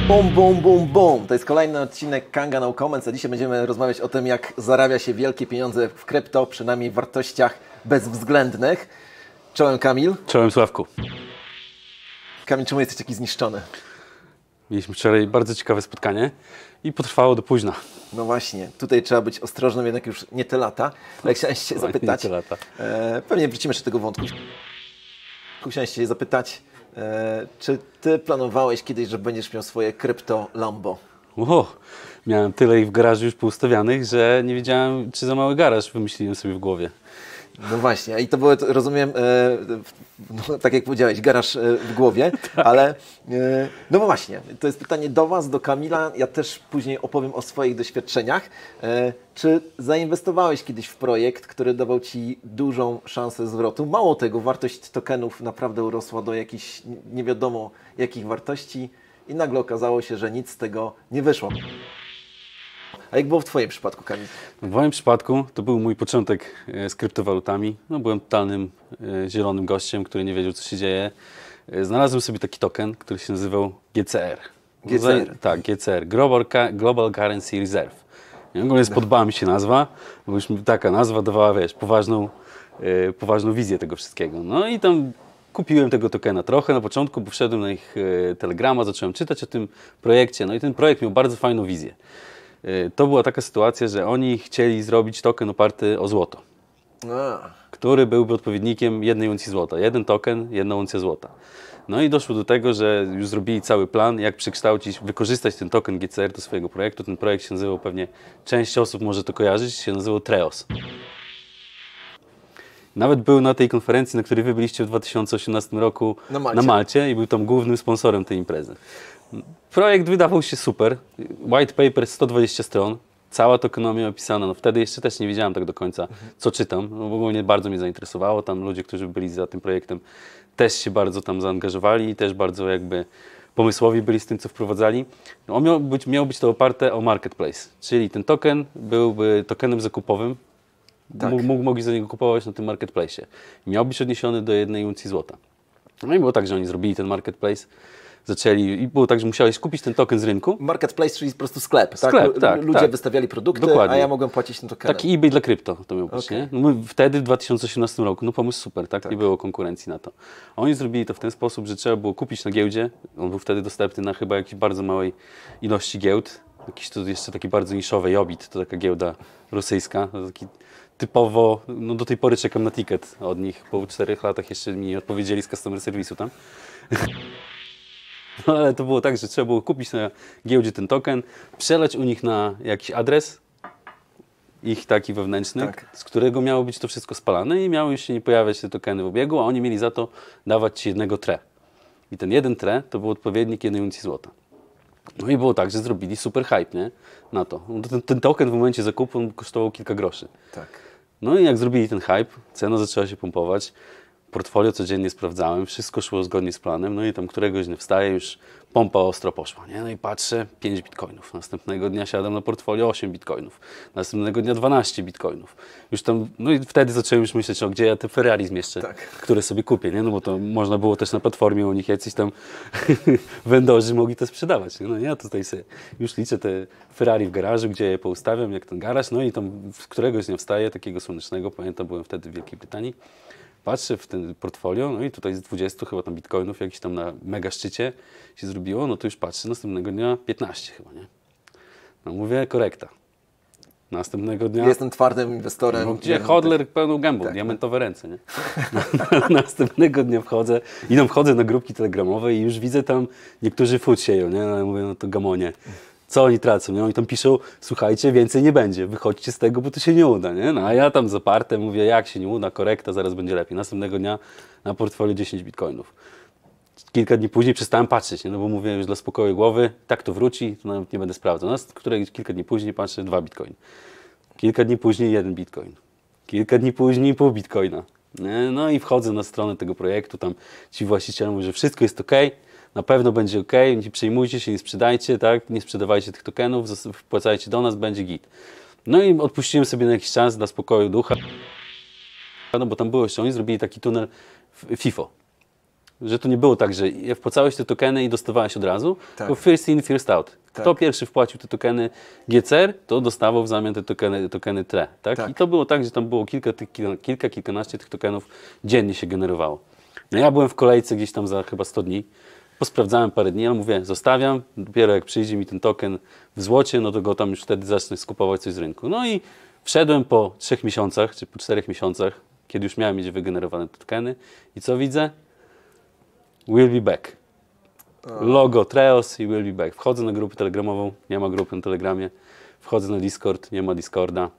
Bum, bum, bum, bum. To jest kolejny odcinek Kanga No Comments, a dzisiaj będziemy rozmawiać o tym, jak zarabia się wielkie pieniądze w krypto, przynajmniej w wartościach bezwzględnych. Czołem Kamil. Czołem Sławku. Kamil, czemu jesteś taki zniszczony? Mieliśmy wczoraj bardzo ciekawe spotkanie i potrwało do późna. No właśnie, tutaj trzeba być ostrożnym, jednak już nie te lata. Ale chciałem się zapytać, nie te lata. Pewnie wrócimy jeszcze do tego wątku. Chciałem się zapytać, czy ty planowałeś kiedyś, że będziesz miał swoje krypto Lambo? Miałem tyle ich w garażu już poustawianych, że nie wiedziałem, czy za mały garaż wymyśliłem sobie w głowie. No właśnie, i to było, rozumiem, no, tak jak powiedziałeś, garaż w głowie, ale no właśnie, to jest pytanie do Was, do Kamila, ja też później opowiem o swoich doświadczeniach. Czy zainwestowałeś kiedyś w projekt, który dawał Ci dużą szansę zwrotu? Mało tego, wartość tokenów naprawdę urosła do jakichś nie wiadomo jakich wartości i nagle okazało się, że nic z tego nie wyszło. A jak było w Twoim przypadku, Kamil? W moim przypadku to był mój początek z kryptowalutami. No, byłem totalnym zielonym gościem, który nie wiedział, co się dzieje. Znalazłem sobie taki token, który się nazywał GCR. GCR? Tak, GCR. Global Currency Reserve. I ogólnie spodobała mi się nazwa, bo już taka nazwa dawała, wiesz, poważną wizję tego wszystkiego. No i tam kupiłem tego tokena trochę na początku, bo wszedłem na ich Telegrama, zacząłem czytać o tym projekcie. No i ten projekt miał bardzo fajną wizję. To była taka sytuacja, że oni chcieli zrobić token oparty o złoto, który byłby odpowiednikiem jednej uncji złota. Jeden token, jedna uncja złota. No i doszło do tego, że już zrobili cały plan, jak przekształcić, wykorzystać ten token GCR do swojego projektu. Ten projekt się nazywał, pewnie część osób może to kojarzyć, się nazywał Treos. Nawet był na tej konferencji, na której wy byliście w 2018 roku na Malcie i był tam głównym sponsorem tej imprezy. Projekt wydawał się super. White paper 120 stron. Cała tokenomia opisana. No wtedy jeszcze też nie wiedziałem tak do końca, co czytam. No, ogólnie bardzo mnie zainteresowało. Tam ludzie, którzy byli za tym projektem, też się bardzo tam zaangażowali i też bardzo jakby pomysłowi byli z tym, co wprowadzali. No, miało być to oparte o marketplace. Czyli ten token byłby tokenem zakupowym. Tak. Mogli za niego kupować na tym marketplace. Miał być odniesiony do jednej uncji złota. No i było tak, że oni zrobili ten marketplace. Zaczęli i było tak, że musiałeś kupić ten token z rynku. Marketplace, czyli po prostu sklep, tak? Ludzie wystawiali produkty, dokładnie. A ja mogłem płacić tym tokenem. Taki eBay dla krypto to miał być, nie? No my wtedy w 2018 roku, no pomysł super, tak? Nie było konkurencji na to. A oni zrobili to w ten sposób, że trzeba było kupić na giełdzie. On był wtedy dostępny na chyba jakiejś bardzo małej ilości giełd. Jakiś to jeszcze taki bardzo niszowy Jobit, to taka giełda rosyjska. To taki typowo, no do tej pory czekam na ticket od nich. Po 4 latach jeszcze mi nie odpowiedzieli z customer serwisu tam. No ale to było tak, że trzeba było kupić na giełdzie ten token, przelać u nich na jakiś adres, ich taki wewnętrzny, z którego miało być to wszystko spalane i miały już się nie pojawiać te tokeny w obiegu, a oni mieli za to dawać ci jednego tre. I ten jeden tre to był odpowiednik jednej uncji złota. No i było tak, że zrobili super hype, nie? Na to. Ten token w momencie zakupu kosztował kilka groszy. Tak. No i jak zrobili ten hype, cena zaczęła się pompować. Portfolio codziennie sprawdzałem, wszystko szło zgodnie z planem, no i tam któregoś dnia wstaję, już pompa ostro poszła, nie? No i patrzę, 5 bitcoinów. Następnego dnia siadam na portfolio, 8 bitcoinów. Następnego dnia 12 bitcoinów. Już tam, no i wtedy zacząłem już myśleć, o gdzie ja te Ferrari zmieszczę, które sobie kupię, nie? No bo to można było też na platformie u nich jacyś tam vendorzy mogli to sprzedawać, nie? No ja tutaj sobie już liczę te Ferrari w garażu, gdzie je poustawiam, jak ten garaż, no i tam któregoś dnia wstaję, takiego słonecznego, pamiętam, byłem wtedy w Wielkiej Brytanii. Patrzę w ten portfolio, no i tutaj z 20 chyba tam bitcoinów jakiś tam na mega szczycie się zrobiło, no to już patrzę, następnego dnia 15 chyba, nie? No mówię, korekta. Następnego dnia... Jestem twardym inwestorem. No, gdzie hodler pełną gębą, diamentowe ręce, nie? Następnego dnia wchodzę na grupki telegramowe i już widzę tam niektórzy food sieją, nie? No, mówię, no to gamonie. Co oni tracą, nie? Oni tam piszą, słuchajcie, więcej nie będzie, wychodźcie z tego, bo to się nie uda, nie? No a ja tam zaparte mówię, jak się nie uda, korekta, zaraz będzie lepiej. Następnego dnia na portfolio 10 bitcoinów. Kilka dni później przestałem patrzeć, nie? No bo mówię już dla spokoju głowy, tak to wróci, to nawet nie będę sprawdzał. Kilka dni później patrzę, 2 bitcoiny. Kilka dni później 1 bitcoin. Kilka dni później pół bitcoina. Nie? No i wchodzę na stronę tego projektu, tam ci właściciele mówią, że wszystko jest ok. Na pewno będzie ok, nie przejmujcie się, nie sprzedajcie, tak? Nie sprzedawajcie tych tokenów, wpłacajcie do nas, będzie git. No i odpuściłem sobie na jakiś czas dla spokoju ducha, no bo tam było jeszcze, oni zrobili taki tunel FIFO. że to nie było tak, że wpłacałeś te tokeny i dostawałeś od razu, tylko first in, first out. Kto pierwszy wpłacił te tokeny GCR, to dostawał w zamian te tokeny TRE. Tak? I to było tak, że tam było kilkanaście tych tokenów dziennie się generowało. No ja byłem w kolejce gdzieś tam za chyba 100 dni, posprawdzałem parę dni, ale mówię, zostawiam, dopiero jak przyjdzie mi ten token w złocie, no to go tam już wtedy zacznę skupować coś z rynku. No i wszedłem po 3 miesiącach, czy po 4 miesiącach, kiedy już miałem mieć wygenerowane te tokeny i co widzę? Will be back. Logo Treos i Will be back. Wchodzę na grupę telegramową, nie ma grupy na Telegramie. Wchodzę na Discord, nie ma Discorda.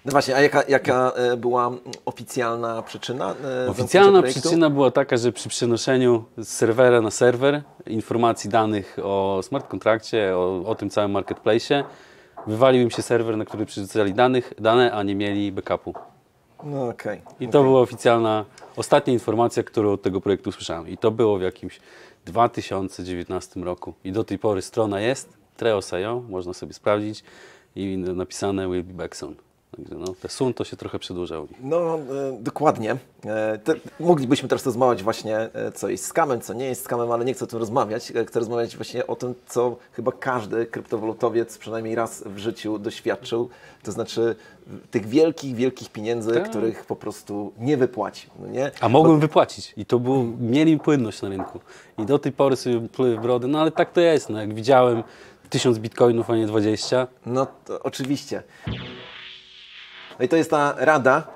No właśnie, a jaka była oficjalna przyczyna? Oficjalna przyczyna była taka, że przy przenoszeniu z serwera na serwer informacji danych o smart kontrakcie, o tym całym marketplace'ie, wywalił im się serwer, na który przerzucali dane, a nie mieli backupu. No okej. I to była oficjalna, ostatnia informacja, którą od tego projektu usłyszałem. I to było w jakimś 2019 roku. I do tej pory strona jest, Treos.io, można sobie sprawdzić i napisane will be back soon. Także no, te soon to się trochę przedłużało. No dokładnie. Moglibyśmy teraz rozmawiać właśnie, co jest skamem, co nie jest skamem, ale nie chcę o tym rozmawiać. Chcę rozmawiać właśnie o tym, co chyba każdy kryptowalutowiec przynajmniej raz w życiu doświadczył. To znaczy tych wielkich pieniędzy, których po prostu nie wypłacił. No nie? A mogłem wypłacić i to było, mieli płynność na rynku. I do tej pory sobie pluję w brodę, no ale tak to jest. No, jak widziałem 1000 bitcoinów, a nie 20. No to oczywiście. No i to jest ta rada.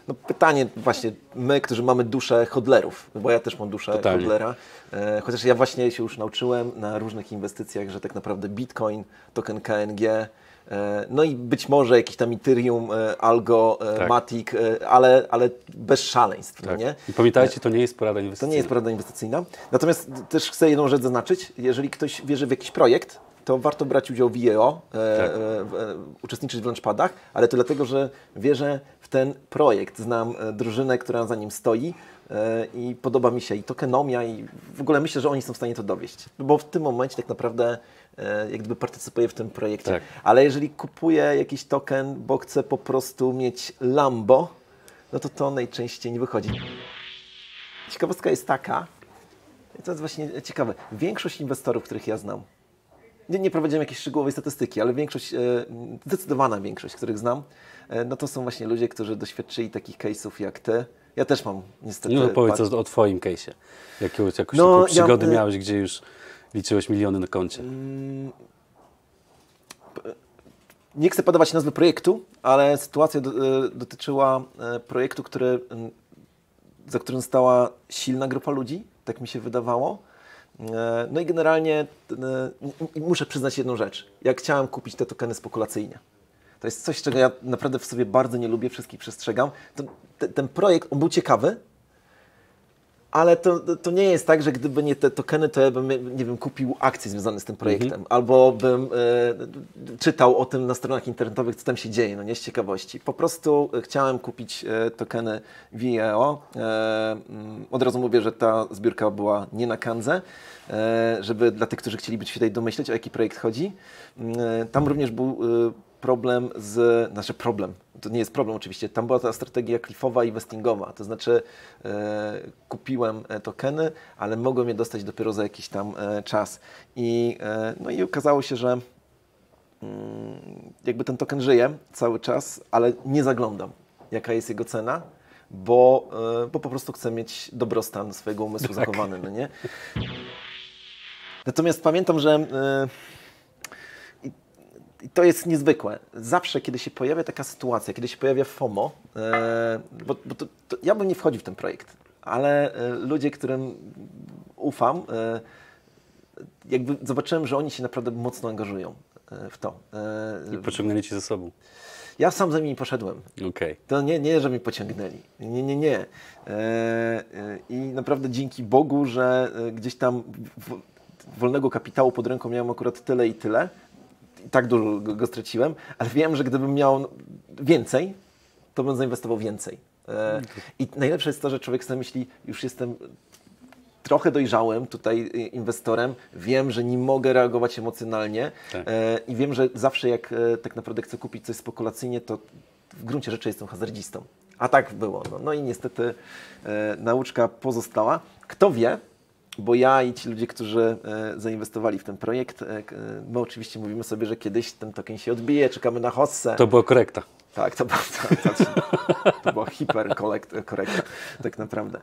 No pytanie właśnie, my, którzy mamy duszę hodlerów, bo ja też mam duszę hodlera, chociaż ja właśnie się już nauczyłem na różnych inwestycjach, że tak naprawdę Bitcoin, token KNG, no i być może jakiś tam Ethereum, Algo, Matic, ale bez szaleństw. Tak. No nie? I pamiętajcie, to nie jest porada inwestycyjna. To nie jest porada inwestycyjna. Natomiast też chcę jedną rzecz zaznaczyć. Jeżeli ktoś wierzy w jakiś projekt, to warto brać udział w IEO, uczestniczyć w launchpadach, ale to dlatego, że wierzę w ten projekt. Znam drużynę, która za nim stoi i podoba mi się i tokenomia i w ogóle myślę, że oni są w stanie to dowieść. Bo w tym momencie tak naprawdę jak gdyby partycypuję w tym projekcie. Tak. Ale jeżeli kupuję jakiś token, bo chcę po prostu mieć Lambo, no to najczęściej nie wychodzi. Ciekawostka jest taka, to jest właśnie ciekawe, większość inwestorów, których ja znam, nie prowadziłem jakiejś szczegółowej statystyki, ale zdecydowana większość, których znam, no to są właśnie ludzie, którzy doświadczyli takich case'ów jak ty. Ja też mam niestety... No powiedz o twoim case'ie. Jakąś taką przygodę miałeś, gdzie już liczyłeś miliony na koncie. Nie chcę podawać nazwy projektu, ale sytuacja dotyczyła projektu, za którym stała silna grupa ludzi, tak mi się wydawało. No i generalnie muszę przyznać jedną rzecz. Ja chciałem kupić te tokeny spekulacyjnie. To jest coś, czego ja naprawdę w sobie bardzo nie lubię, wszystkich przestrzegam. Ten projekt, on był ciekawy, ale to nie jest tak, że gdyby nie te tokeny, to ja bym, nie wiem, kupił akcje związane z tym projektem. Albo bym czytał o tym na stronach internetowych, co tam się dzieje, no nie z ciekawości. Po prostu chciałem kupić tokeny VIEO. Od razu mówię, że ta zbiórka była nie na Kanzę, żeby dla tych, którzy chcieliby się tutaj domyśleć, o jaki projekt chodzi. Tam również był problem to nie jest problem oczywiście, tam była ta strategia cliffowa i vestingowa, to znaczy kupiłem tokeny, ale mogłem je dostać dopiero za jakiś tam czas. No i okazało się, że jakby ten token żyje cały czas, ale nie zaglądam, jaka jest jego cena, bo po prostu chcę mieć dobrostan swojego umysłu zachowany, no nie? Natomiast pamiętam, że i to jest niezwykłe. Zawsze, kiedy się pojawia taka sytuacja, kiedy się pojawia FOMO, bo ja bym nie wchodził w ten projekt, ale ludzie, którym ufam, jakby zobaczyłem, że oni się naprawdę mocno angażują w to. I pociągnęli cię ze sobą. Ja sam za nimi poszedłem. Okay. To nie, że mnie pociągnęli. Nie. I naprawdę dzięki Bogu, że gdzieś tam wolnego kapitału pod ręką miałem akurat tyle i tyle. I tak dużo go straciłem, ale wiem, że gdybym miał więcej, to bym zainwestował więcej. I najlepsze jest to, że człowiek sobie myśli, już jestem trochę dojrzałym tutaj inwestorem, wiem, że nie mogę reagować emocjonalnie i wiem, że zawsze jak tak naprawdę chcę kupić coś spekulacyjnie, to w gruncie rzeczy jestem hazardzistą. A tak było. No i niestety nauczka pozostała. Kto wie, bo ja i ci ludzie, którzy zainwestowali w ten projekt, my oczywiście mówimy sobie, że kiedyś ten token się odbije, czekamy na hossę. To była korekta. Tak, to była hiperkorekta, tak naprawdę.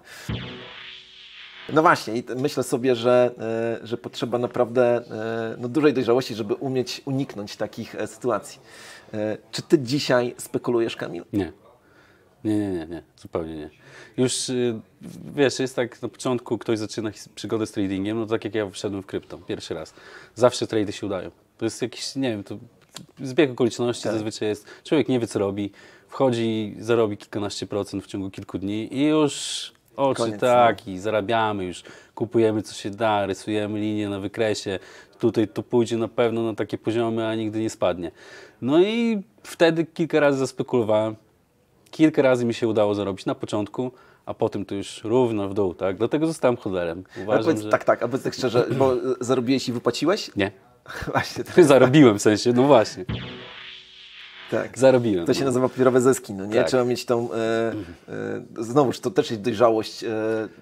No właśnie, i myślę sobie, że potrzeba naprawdę dużej dojrzałości, żeby umieć uniknąć takich sytuacji. Czy ty dzisiaj spekulujesz, Kamil? Nie. Nie, zupełnie nie. Już wiesz, jest tak na początku, ktoś zaczyna przygodę z tradingiem, no tak jak ja wszedłem w krypto pierwszy raz. Zawsze trady się udają. To jest jakiś, nie wiem, to zbieg okoliczności zazwyczaj jest. Człowiek nie wie, co robi, wchodzi, zarobi kilkanaście procent w ciągu kilku dni i już oczy i zarabiamy, już kupujemy co się da, rysujemy linię na wykresie. Tutaj to pójdzie na pewno na takie poziomy, a nigdy nie spadnie. No i wtedy kilka razy zaspekulowałem. Kilka razy mi się udało zarobić na początku, a potem to już równo w dół, tak? Dlatego zostałem hodlerem. Uważam, że... Tak, a powiedz tak szczerze, bo zarobiłeś i wypłaciłeś? Nie. Właśnie. Zarobiłem w sensie, no właśnie. Tak. Zarobiłem. To się nazywa papierowe zyski, no nie? Tak. Trzeba mieć tą, znowuż to też jest dojrzałość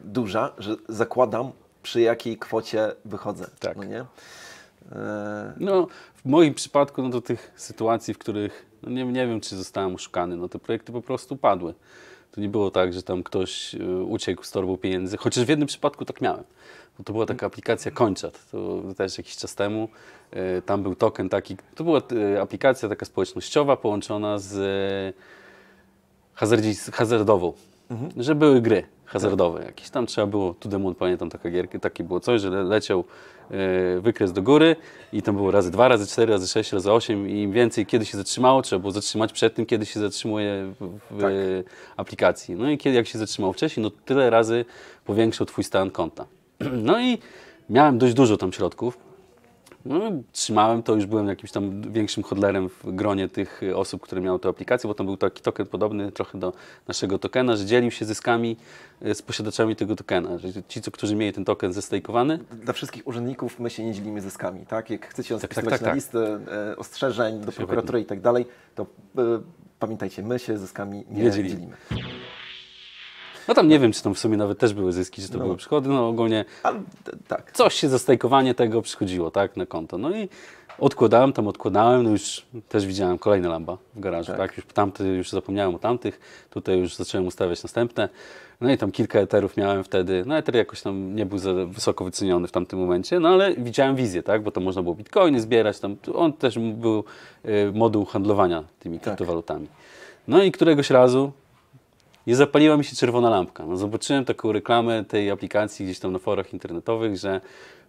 duża, że zakładam, przy jakiej kwocie wychodzę, tak. no nie? No, w moim przypadku, no do tych sytuacji, w których, no nie wiem, czy zostałem oszukany, no te projekty po prostu padły. To nie było tak, że tam ktoś uciekł z torbą pieniędzy, chociaż w jednym przypadku tak miałem. Bo to była taka aplikacja Coinchat, to też jakiś czas temu. Tam był token taki, to była aplikacja taka społecznościowa połączona z hazardową, że były gry hazardowe jakieś. Tam trzeba było, to demon, pamiętam taka gierka, takie było coś, że leciał wykres do góry i tam było razy 2, razy 4, razy 6, razy 8 i im więcej, kiedy się zatrzymało, trzeba było zatrzymać przed tym, kiedy się zatrzymuje w aplikacji. No i jak się zatrzymał wcześniej, no tyle razy powiększał twój stan konta. No i miałem dość dużo tam środków. No, trzymałem to, już byłem jakimś tam większym hodlerem w gronie tych osób, które miały tę aplikację, bo tam był taki token podobny trochę do naszego tokena, że dzielił się zyskami z posiadaczami tego tokena. Że ci, którzy mieli ten token zestajkowany. Dla wszystkich urzędników my się nie dzielimy zyskami, tak? Jak chcecie nas wpisywać na listę ostrzeżeń do prokuratury i tak dalej, to pamiętajcie, my się zyskami nie dzielimy. No tam nie wiem, czy tam w sumie nawet też były zyski, czy to były przychody, no ogólnie tak. Coś się za stajkowanie tego przychodziło, tak, na konto. No i odkładałem, no już też widziałem kolejne lamba w garażu, tak, już tamte, już zapomniałem o tamtych, tutaj już zacząłem ustawiać następne, no i tam kilka eterów miałem wtedy, no eter jakoś tam nie był za wysoko wyceniony w tamtym momencie, no ale widziałem wizję, tak, bo to można było bitcoiny zbierać, tam on też był moduł handlowania tymi kryptowalutami. No i któregoś razu i zapaliła mi się czerwona lampka. No, zobaczyłem taką reklamę tej aplikacji gdzieś tam na forach internetowych, że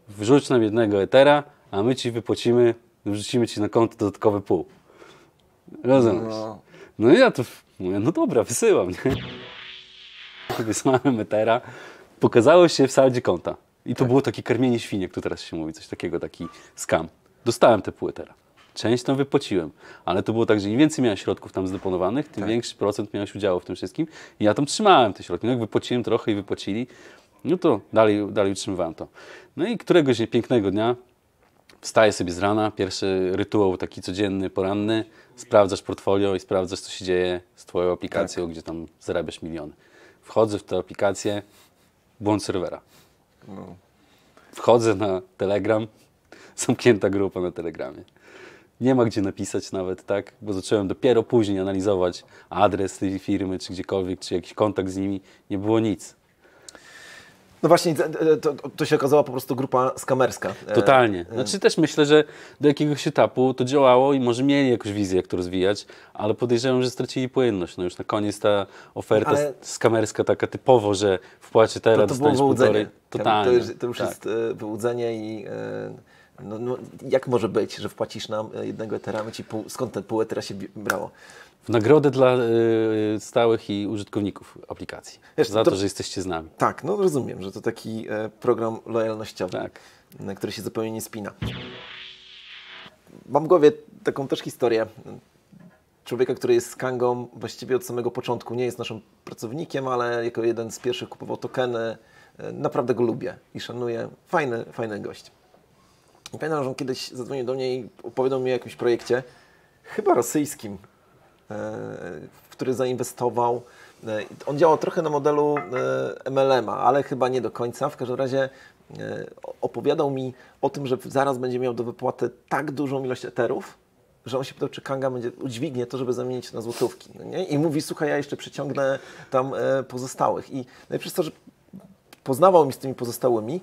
wrzuć nam jednego etera, a my ci wypłacimy, wrzucimy ci na konto dodatkowe pół. Rozumiesz? No i ja to mówię, no dobra, wysyłam. Nie? Wysłałem etera, pokazało się w saldzie konta. I to było takie karmienie świni, jak tu teraz się mówi, coś takiego, taki scam. Dostałem te pół etera. Część tam wypłaciłem, ale to było tak, że im więcej miałem środków tam zdeponowanych, tym większy procent miałeś udziału w tym wszystkim i ja tam trzymałem te środki. No jak wypłaciłem trochę i wypłacili, no to dalej utrzymywałem to. No i któregoś pięknego dnia wstaję sobie z rana, pierwszy rytuał taki codzienny, poranny, sprawdzasz portfolio i sprawdzasz, co się dzieje z twoją aplikacją, gdzie tam zarabiasz miliony. Wchodzę w tę aplikację, błąd serwera. Wchodzę na Telegram, zamknięta grupa na Telegramie. Nie ma gdzie napisać nawet, tak? Bo zacząłem dopiero później analizować adres tej firmy, czy gdziekolwiek, czy jakiś kontakt z nimi. Nie było nic. No właśnie, to się okazała po prostu grupa skamerska. Totalnie. Znaczy też myślę, że do jakiegoś etapu to działało i może mieli jakąś wizję, jak to rozwijać, ale podejrzewam, że stracili płynność. No już na koniec ta oferta skamerska taka typowo, że wpłacie teraz, dostaniesz półtorej. Totalnie. To już jest wyłudzenie i... No, jak może być, że wpłacisz nam jednego etera, my ci skąd ten pół etera się brało? W nagrodę dla stałych i użytkowników aplikacji. Wiesz, za to, że jesteście z nami. Tak, no rozumiem, że to taki program lojalnościowy, który się zupełnie nie spina. Mam w głowie taką też historię człowieka, który jest z Kangą właściwie od samego początku. Nie jest naszym pracownikiem, ale jako jeden z pierwszych kupował tokeny. Naprawdę go lubię i szanuję. Fajny gość. I pamiętam, że on kiedyś zadzwonił do mnie i opowiadał mi o jakimś projekcie, chyba rosyjskim, w który zainwestował. On działał trochę na modelu MLM-a, ale chyba nie do końca. W każdym razie opowiadał mi o tym, że zaraz będzie miał do wypłaty tak dużą ilość eterów, że on się pytał, czy Kanga udźwignie to, żeby zamienić na złotówki. No nie? I mówi, słuchaj, ja jeszcze przyciągnę tam pozostałych. I przez to, że poznawał mi z tymi pozostałymi,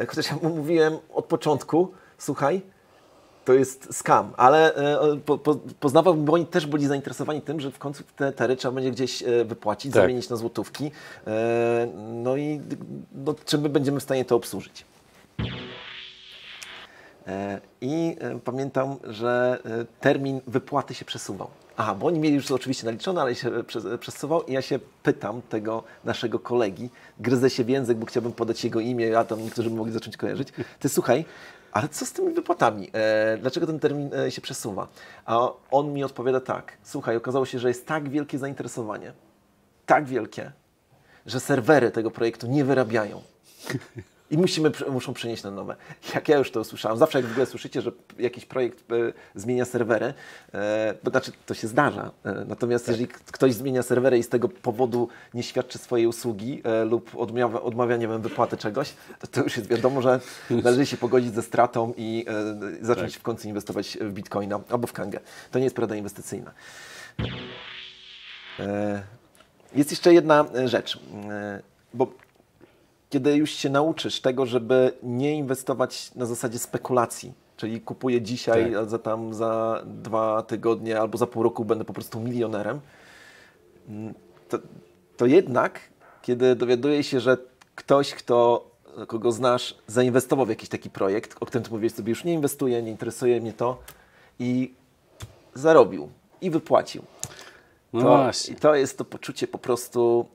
chociaż ja mu mówiłem od początku, słuchaj, to jest scam, ale poznawał, bo oni też byli zainteresowani tym, że w końcu te etery trzeba będzie gdzieś wypłacić, zamienić na złotówki. No i czy my będziemy w stanie to obsłużyć? I pamiętam, że termin wypłaty się przesuwał. Aha, bo oni mieli już to oczywiście naliczone, ale się przesuwał i ja się pytam tego naszego kolegi, gryzę się w język, bo chciałbym podać jego imię, a tam niektórzy by mogli zacząć kojarzyć. Ty słuchaj, ale co z tymi wypłatami? Dlaczego ten termin się przesuwa? A on mi odpowiada tak, słuchaj, okazało się, że jest tak wielkie zainteresowanie, tak wielkie, że serwery tego projektu nie wyrabiają. I muszą przenieść na nowe. Jak ja już to usłyszałem, zawsze jak w ogóle słyszycie, że jakiś projekt zmienia serwery, bo znaczy to się zdarza, natomiast jeżeli ktoś zmienia serwery i z tego powodu nie świadczy swojej usługi lub odmawia, nie wiem, wypłaty czegoś, to już jest wiadomo, że należy się pogodzić ze stratą i zacząć w końcu inwestować w Bitcoina albo w Kangę. To nie jest porada inwestycyjna. Jest jeszcze jedna rzecz, bo kiedy już się nauczysz tego, żeby nie inwestować na zasadzie spekulacji, czyli kupuję dzisiaj, a za 2 tygodnie albo za pół roku będę po prostu milionerem, to jednak, kiedy dowiaduje się, że ktoś, kogo znasz, zainwestował w jakiś taki projekt, o którym ty mówisz sobie, już nie inwestuję, nie interesuje mnie to i zarobił i wypłacił. No właśnie. I to jest to poczucie po prostu...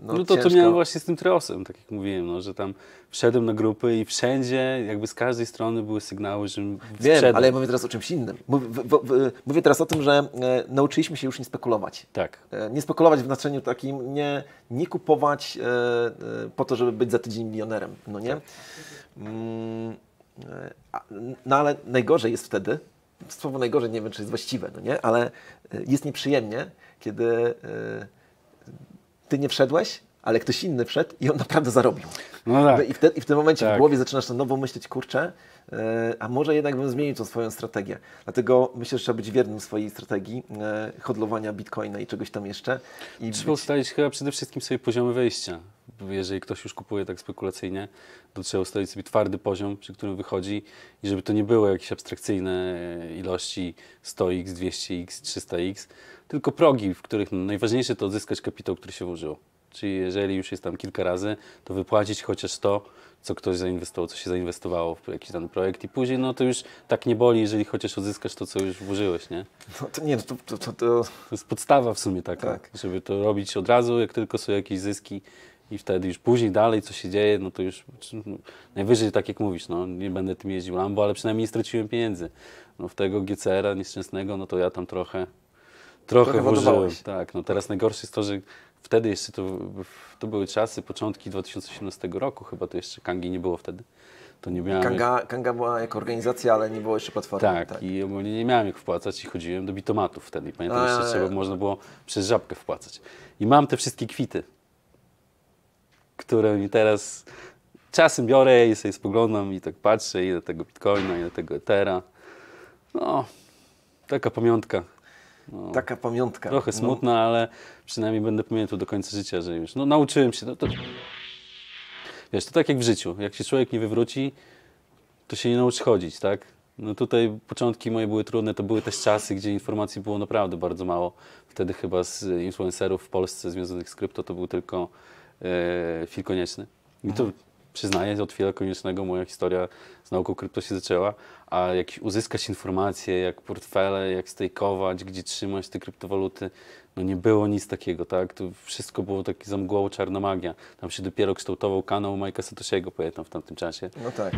No to miałem właśnie z tym Treosem, tak jak mówiłem, no, że tam wszedłem na grupy i wszędzie, jakby z każdej strony były sygnały, że Wiem, ale ja mówię teraz o czymś innym. Mówię teraz o tym, że nauczyliśmy się już nie spekulować. Tak. Nie spekulować w znaczeniu takim, nie kupować po to, żeby być za tydzień milionerem, no nie? No ale najgorzej jest wtedy, słowo najgorzej nie wiem, czy jest właściwe, no nie? Ale jest nieprzyjemnie, kiedy ty nie wszedłeś, ale ktoś inny wszedł i on naprawdę zarobił. No tak. I w tym momencie w głowie zaczynasz na nowo myśleć, kurczę, a może jednak bym zmienił tą swoją strategię. Dlatego myślę, że trzeba być wiernym swojej strategii hodlowania Bitcoina i czegoś tam jeszcze. Trzeba ustalić chyba przede wszystkim sobie poziomy wejścia. Jeżeli ktoś już kupuje tak spekulacyjnie, to trzeba ustalić sobie twardy poziom, przy którym wychodzi i żeby to nie było jakieś abstrakcyjne ilości 100x, 200x, 300x, tylko progi, w których najważniejsze to odzyskać kapitał, który się włożył. Czyli jeżeli już jest tam kilka razy, to wypłacić chociaż to, co ktoś zainwestował, co się zainwestowało w jakiś dany projekt i później no to już tak nie boli, jeżeli chociaż odzyskasz to, co już włożyłeś, nie? No to nie, to jest podstawa w sumie taka, tak, żeby to robić od razu, jak tylko są jakieś zyski i wtedy już później dalej, co się dzieje, no to już najwyżej, tak jak mówisz, no nie będę tym jeździł Lambo, ale przynajmniej nie straciłem pieniędzy. No w tego GCR-a nieszczęsnego, no to ja tam trochę włożyłem. Tak, no teraz najgorsze jest to, że wtedy jeszcze to były czasy, początki 2018 roku, chyba to jeszcze Kangi nie było wtedy. To nie miałem Kanga była jako organizacja, ale nie było jeszcze platformy. Tak, i ogólnie nie miałem jak wpłacać i chodziłem do bitomatów wtedy. Pamiętam, jeszcze można było przez żabkę wpłacać. I mam te wszystkie kwity, które mi teraz czasem biorę i sobie spoglądam i tak patrzę, ile tego Bitcoina, ile tego Ethera. No, taka pamiątka. No, taka pamiątka. Trochę smutna, ale przynajmniej będę pamiętał do końca życia, że już nauczyłem się. Wiesz, to tak jak w życiu. Jak się człowiek nie wywróci, to się nie nauczy chodzić, tak? No tutaj początki moje były trudne, to były też czasy, gdzie informacji było naprawdę bardzo mało. Wtedy chyba z influencerów w Polsce związanych z krypto to był tylko Fil Konieczny. I to przyznaję, od Fila Koniecznego moja historia z nauką krypto się zaczęła, a jak uzyskać informacje, jak portfele, jak stejkować, gdzie trzymać te kryptowaluty, no nie było nic takiego, tak? To wszystko było taki za mgłą czarna magia. Tam się dopiero kształtował kanał Majka Satoshiego, pamiętam w tamtym czasie. No tak.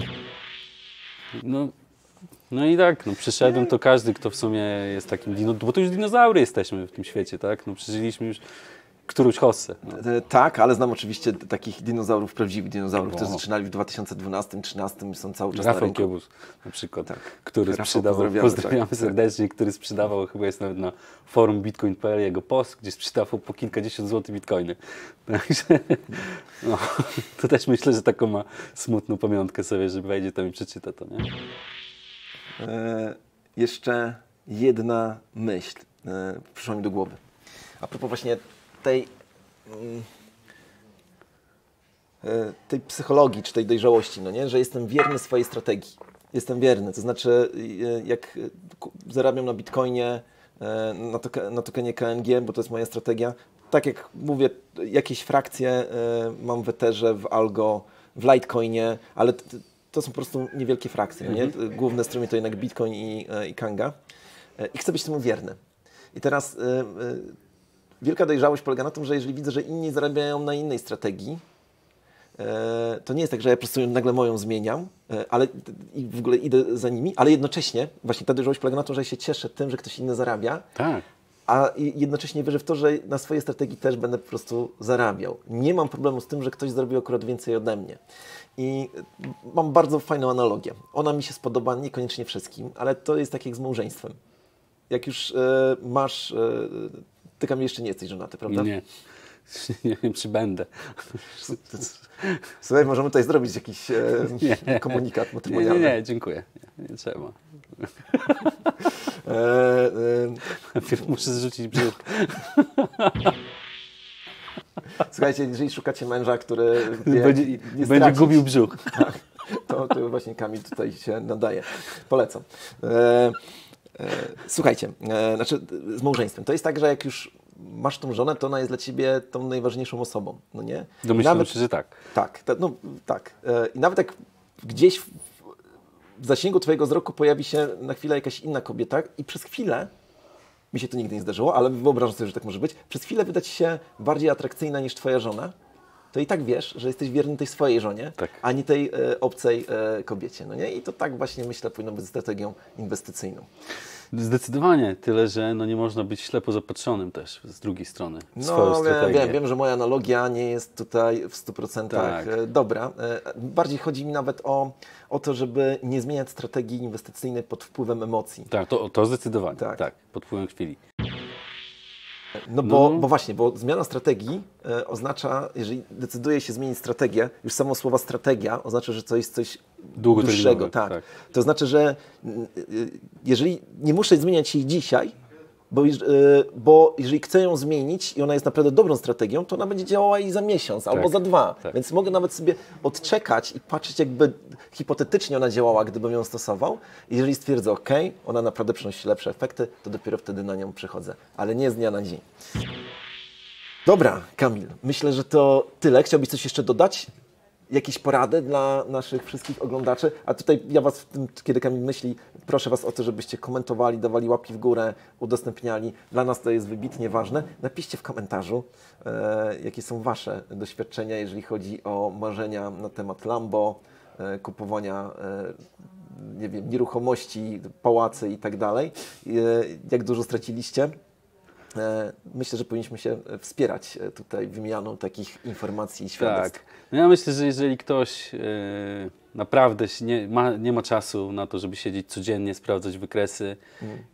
No i tak, przyszedłem, to każdy, kto w sumie jest takim, bo to już dinozaury jesteśmy w tym świecie, tak? No przeżyliśmy już którąś hossę. No. Tak, ale znam oczywiście takich dinozaurów, prawdziwych dinozaurów, którzy zaczynali w 2012-2013, są cały czas Rafał na rynku. Kiobus na przykład, Tak. który Rafał, sprzedawał, pozdrawiamy serdecznie, który sprzedawał, chyba jest nawet na forum bitcoin.pl jego post, gdzie sprzedawał po kilkadziesiąt złotych bitcoiny. Także no, to też myślę, że taką ma smutną pamiątkę sobie, że wejdzie tam i przeczyta to, nie? Jeszcze jedna myśl przyszła mi do głowy. A propos właśnie tej psychologii, czy tej dojrzałości, no nie? Że jestem wierny swojej strategii. Jestem wierny, to znaczy jak zarabiam na bitcoinie, na tokenie KNG, bo to jest moja strategia, tak jak mówię, jakieś frakcje mam w Etherze, w Algo, w Litecoinie, ale to są po prostu niewielkie frakcje, no nie? Główne strumy to jednak Bitcoin i Kanga i chcę być temu wierny. I teraz wielka dojrzałość polega na tym, że jeżeli widzę, że inni zarabiają na innej strategii, to nie jest tak, że ja po prostu nagle moją zmieniam, ale i w ogóle idę za nimi, ale jednocześnie właśnie ta dojrzałość polega na tym, że ja się cieszę tym, że ktoś inny zarabia, tak. a jednocześnie wierzę w to, że na swojej strategii też będę po prostu zarabiał. Nie mam problemu z tym, że ktoś zrobił akurat więcej ode mnie. I mam bardzo fajną analogię. Ona mi się spodoba niekoniecznie wszystkim, ale to jest tak jak z małżeństwem. Jak już masz... Ty, Kamil, jeszcze nie jesteś żonaty, prawda? Nie. Nie wiem, czy będę. Słuchaj, możemy tutaj zrobić jakiś komunikat matrymonialny. Nie, dziękuję. Nie trzeba. Najpierw muszę zrzucić brzuch. Słuchajcie, jeżeli szukacie męża, który będzie gubił brzuch. Tak, to właśnie Kamil tutaj się nadaje. Polecam. Słuchajcie, znaczy z małżeństwem. To jest tak, że jak już masz tą żonę, to ona jest dla ciebie tą najważniejszą osobą, no nie? Domyślam się, że tak. Tak, no tak. I nawet jak gdzieś w zasięgu twojego wzroku pojawi się na chwilę jakaś inna kobieta i przez chwilę, mi się to nigdy nie zdarzyło, ale wyobrażam sobie, że tak może być, przez chwilę wyda ci się bardziej atrakcyjna niż twoja żona, to i tak wiesz, że jesteś wierny tej swojej żonie, tak, a nie tej obcej kobiecie, no nie? I to tak właśnie, myślę, powinno być strategią inwestycyjną. Zdecydowanie, tyle że no nie można być ślepo zapatrzonym też z drugiej strony. No wiem, że moja analogia nie jest tutaj w 100% dobra. Bardziej chodzi mi nawet o to, żeby nie zmieniać strategii inwestycyjnej pod wpływem emocji. Tak, to zdecydowanie, tak, pod wpływem chwili. No bo właśnie, bo zmiana strategii oznacza, jeżeli decyduje się zmienić strategię, już samo słowo strategia oznacza, że to jest coś dłuższego. Tak. To znaczy, że jeżeli nie muszę zmieniać jej dzisiaj, bo jeżeli chcę ją zmienić i ona jest naprawdę dobrą strategią, to ona będzie działała i za miesiąc albo za 2. Więc mogę nawet sobie odczekać i patrzeć, jakby hipotetycznie ona działała, gdybym ją stosował. I jeżeli stwierdzę, OK, ona naprawdę przynosi lepsze efekty, to dopiero wtedy na nią przychodzę. Ale nie z dnia na dzień. Dobra, Kamil, myślę, że to tyle. Chciałbyś coś jeszcze dodać? Jakieś porady dla naszych wszystkich oglądaczy? A tutaj ja Was, w tym, kiedy Kamil myśli, proszę Was o to, żebyście komentowali, dawali łapki w górę, udostępniali. Dla nas to jest wybitnie ważne. Napiszcie w komentarzu, jakie są Wasze doświadczenia, jeżeli chodzi o marzenia na temat Lambo, kupowania nie wiem, nieruchomości, pałacy i tak dalej. Jak dużo straciliście? Myślę, że powinniśmy się wspierać tutaj wymianą takich informacji i świadectw. Tak. No ja myślę, że jeżeli ktoś naprawdę nie ma czasu na to, żeby siedzieć codziennie, sprawdzać wykresy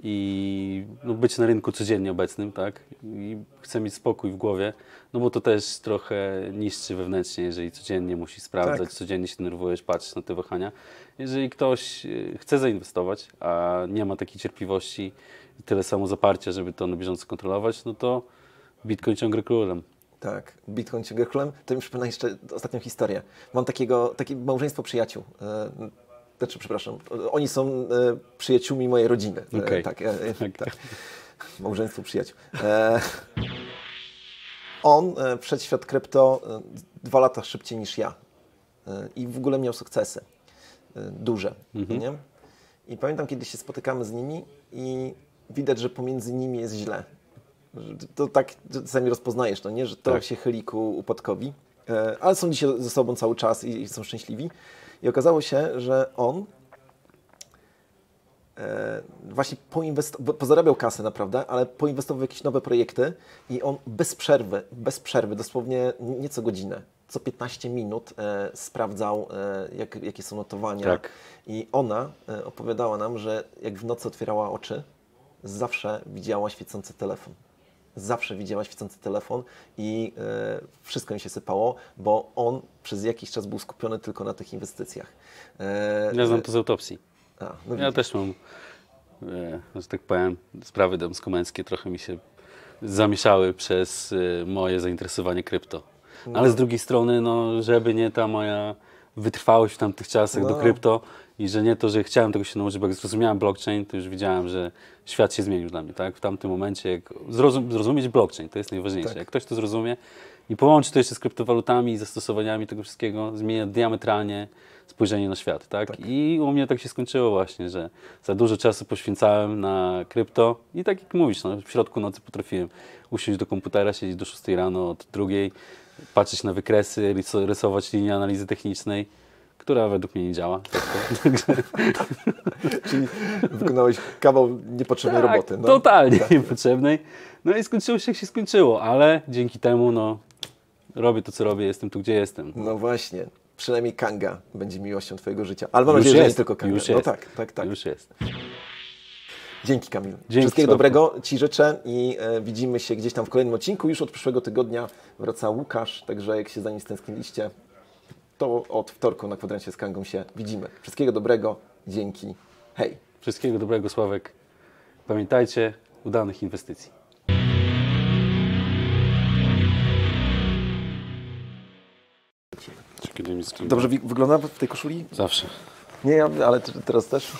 i być na rynku codziennie obecnym, tak? I chce mieć spokój w głowie, no bo to też trochę niszczy wewnętrznie, jeżeli codziennie musi sprawdzać, codziennie się denerwujesz, patrzysz na te wahania. Jeżeli ktoś chce zainwestować, a nie ma takiej cierpliwości i tyle samo zaparcia, żeby to na bieżąco kontrolować, no to Bitcoin ciągle królem. Tak, Bitcoin ciągle królem. To mi przypomina jeszcze ostatnią historię. Mam takie małżeństwo przyjaciół. Znaczy, przepraszam, oni są przyjaciółmi mojej rodziny. Okay. Tak. Małżeństwo przyjaciół. On wszedł w świat krypto 2 lata szybciej niż ja. I w ogóle miał sukcesy. Duże. Nie? I pamiętam, kiedy się spotykamy z nimi i widać, że pomiędzy nimi jest źle. To tak sami rozpoznajesz, to nie, że to się chyli ku upadkowi, ale są dzisiaj ze sobą cały czas i są szczęśliwi. I okazało się, że on właśnie pozarabiał kasę naprawdę, ale poinwestował w jakieś nowe projekty i on bez przerwy, dosłownie nie co godzinę, co 15 minut sprawdzał, jakie są notowania. Tak. I ona opowiadała nam, że jak w nocy otwierała oczy, zawsze widziała świecący telefon. Zawsze widziała świecący telefon i wszystko mi się sypało, bo on przez jakiś czas był skupiony tylko na tych inwestycjach. Ja znam to z autopsji. No Ja też mam, że tak powiem, sprawy damsko-męskie trochę mi się zamieszały przez moje zainteresowanie krypto. Ale z drugiej strony, no, żeby nie ta moja wytrwałość w tamtych czasach do krypto i że nie to, że chciałem tego się nauczyć, bo jak zrozumiałem blockchain, to już widziałem, że świat się zmienił dla mnie. Tak? W tamtym momencie, jak zrozumieć blockchain, to jest najważniejsze. Tak. Jak ktoś to zrozumie i połączy to jeszcze z kryptowalutami i zastosowaniami tego wszystkiego, zmienia diametralnie spojrzenie na świat. Tak? I u mnie tak się skończyło właśnie, że za dużo czasu poświęcałem na krypto i tak jak mówisz, no, w środku nocy potrafiłem usiąść do komputera, siedzieć do 6 rano, od 2, patrzeć na wykresy, rysować linię analizy technicznej, która według mnie nie działa. Czyli wykonałeś kawał niepotrzebnej roboty. No. Totalnie niepotrzebnej. No i skończyło się jak się skończyło, ale dzięki temu no, robię to, co robię, jestem tu, gdzie jestem. No właśnie. Przynajmniej Kanga będzie miłością twojego życia. Ale mam nadzieję, że nie tylko Kanga. Już no jest. Tak. Już jest. Dzięki, Kamil. Dzięki, Wszystkiego dobrego Ci życzę i widzimy się gdzieś tam w kolejnym odcinku. Już od przyszłego tygodnia wraca Łukasz, także jak się za nim stęskniliście, to od wtorku na Kwadrancie z Kangą się widzimy. Wszystkiego dobrego, dzięki, hej. Wszystkiego dobrego, Sławek. Pamiętajcie, udanych inwestycji. Dobrze wygląda w tej koszuli? Zawsze. Nie, ale teraz też.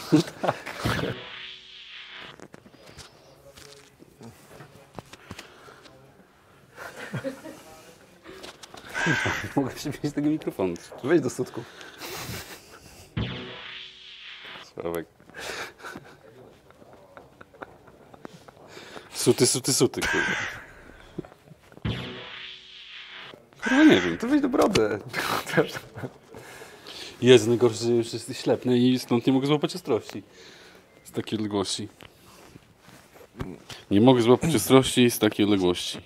Mogę się wziąć z tego mikrofonu. Wejdź do sutków. Sławek. Suty, kurwa. Kurwa nie wiem. To wejdź do brody. Jest najgorsze, że już jest ślepny i stąd nie mogę złapać ostrości. Z takiej odległości. Nie mogę złapać ostrości z takiej odległości.